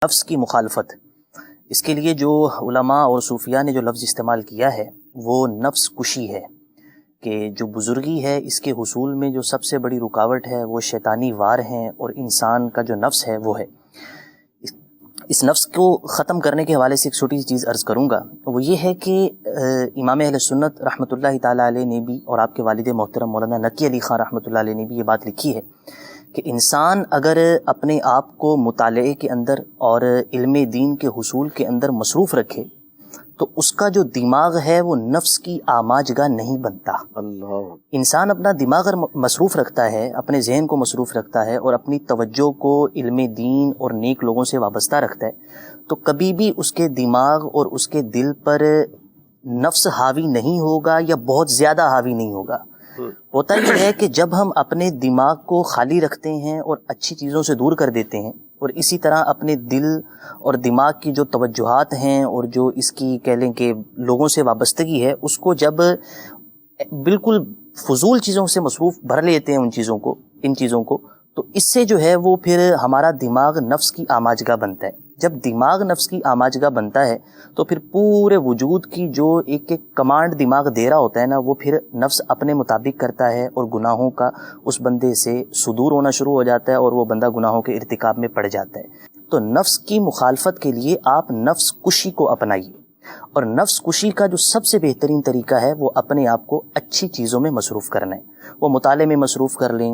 نفس کی مخالفت، اس کے لیے جو علماء اور صوفیاء نے جو لفظ استعمال کیا ہے وہ نفس کشی ہے، کہ جو بزرگی ہے اس کے حصول میں جو سب سے بڑی رکاوٹ ہے وہ شیطانی وار ہیں، اور انسان کا جو نفس ہے وہ ہے۔ اس نفس کو ختم کرنے کے حوالے سے ایک چھوٹی سی چیز عرض کروں گا، وہ یہ ہے کہ امام اہل سنت رحمۃ اللہ تعالیٰ علیہ نے بھی اور آپ کے والد محترم مولانا نقی علی خان رحمۃ اللہ علیہ نے بھی یہ بات لکھی ہے کہ انسان اگر اپنے آپ کو مطالعے کے اندر اور علم دین کے حصول کے اندر مصروف رکھے تو اس کا جو دماغ ہے وہ نفس کی آماج گاہ نہیں بنتا۔ انسان اپنا دماغ اگر مصروف رکھتا ہے، اپنے ذہن کو مصروف رکھتا ہے اور اپنی توجہ کو علم دین اور نیک لوگوں سے وابستہ رکھتا ہے تو کبھی بھی اس کے دماغ اور اس کے دل پر نفس حاوی نہیں ہوگا یا بہت زیادہ حاوی نہیں ہوگا۔ ہوتا یہ ہے کہ جب ہم اپنے دماغ کو خالی رکھتے ہیں اور اچھی چیزوں سے دور کر دیتے ہیں، اور اسی طرح اپنے دل اور دماغ کی جو توجہات ہیں اور جو اس کی کہہ لیں کہ لوگوں سے وابستگی ہے، اس کو جب بالکل فضول چیزوں سے مصروف بھر لیتے ہیں ان چیزوں کو تو اس سے جو ہے وہ پھر ہمارا دماغ نفس کی آماجگاہ بنتا ہے۔ جب دماغ نفس کی آماجگاہ بنتا ہے تو پھر پورے وجود کی جو ایک کمانڈ دماغ دے رہا ہوتا ہے نا، وہ پھر نفس اپنے مطابق کرتا ہے اور گناہوں کا اس بندے سے صدور ہونا شروع ہو جاتا ہے اور وہ بندہ گناہوں کے ارتکاب میں پڑ جاتا ہے۔ تو نفس کی مخالفت کے لیے آپ نفس کشی کو اپنائیے، اور نفس کشی کا جو سب سے بہترین طریقہ ہے وہ اپنے آپ کو اچھی چیزوں میں مصروف کرنا ہے۔ وہ مطالعے میں مصروف کر لیں،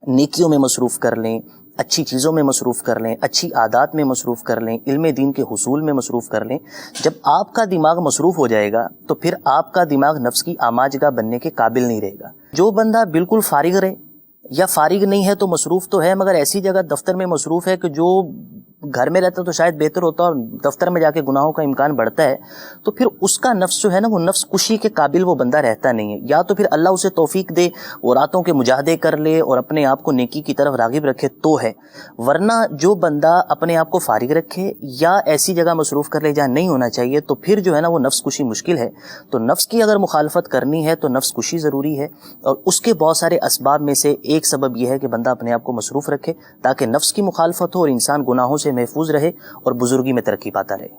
نیکیوں میں مصروف کر لیں، اچھی چیزوں میں مصروف کر لیں، اچھی عادات میں مصروف کر لیں، علم دین کے حصول میں مصروف کر لیں۔ جب آپ کا دماغ مصروف ہو جائے گا تو پھر آپ کا دماغ نفس کی آماجگاہ بننے کے قابل نہیں رہے گا۔ جو بندہ بالکل فارغ رہے یا فارغ نہیں ہے تو مصروف تو ہے، مگر ایسی جگہ دفتر میں مصروف ہے کہ جو گھر میں رہتا تو شاید بہتر ہوتا اور دفتر میں جا کے گناہوں کا امکان بڑھتا ہے، تو پھر اس کا نفس جو ہے نا وہ نفس کشی کے قابل وہ بندہ رہتا نہیں ہے۔ یا تو پھر اللہ اسے توفیق دے، وہ راتوں کے مجاہدے کر لے اور اپنے آپ کو نیکی کی طرف راغب رکھے تو ہے، ورنہ جو بندہ اپنے آپ کو فارغ رکھے یا ایسی جگہ مصروف کر لے جہاں نہیں ہونا چاہیے تو پھر جو ہے نا وہ نفس کشی مشکل ہے۔ تو نفس کی اگر مخالفت کرنی ہے تو نفس کشی ضروری ہے، اور اس کے بہت سارے اسباب میں سے ایک سبب یہ ہے کہ بندہ اپنے آپ کو مصروف رکھے تاکہ نفس کی مخالفت ہو اور انسان گناہوں سے محفوظ رہے اور بزرگی میں ترقی پاتا رہے۔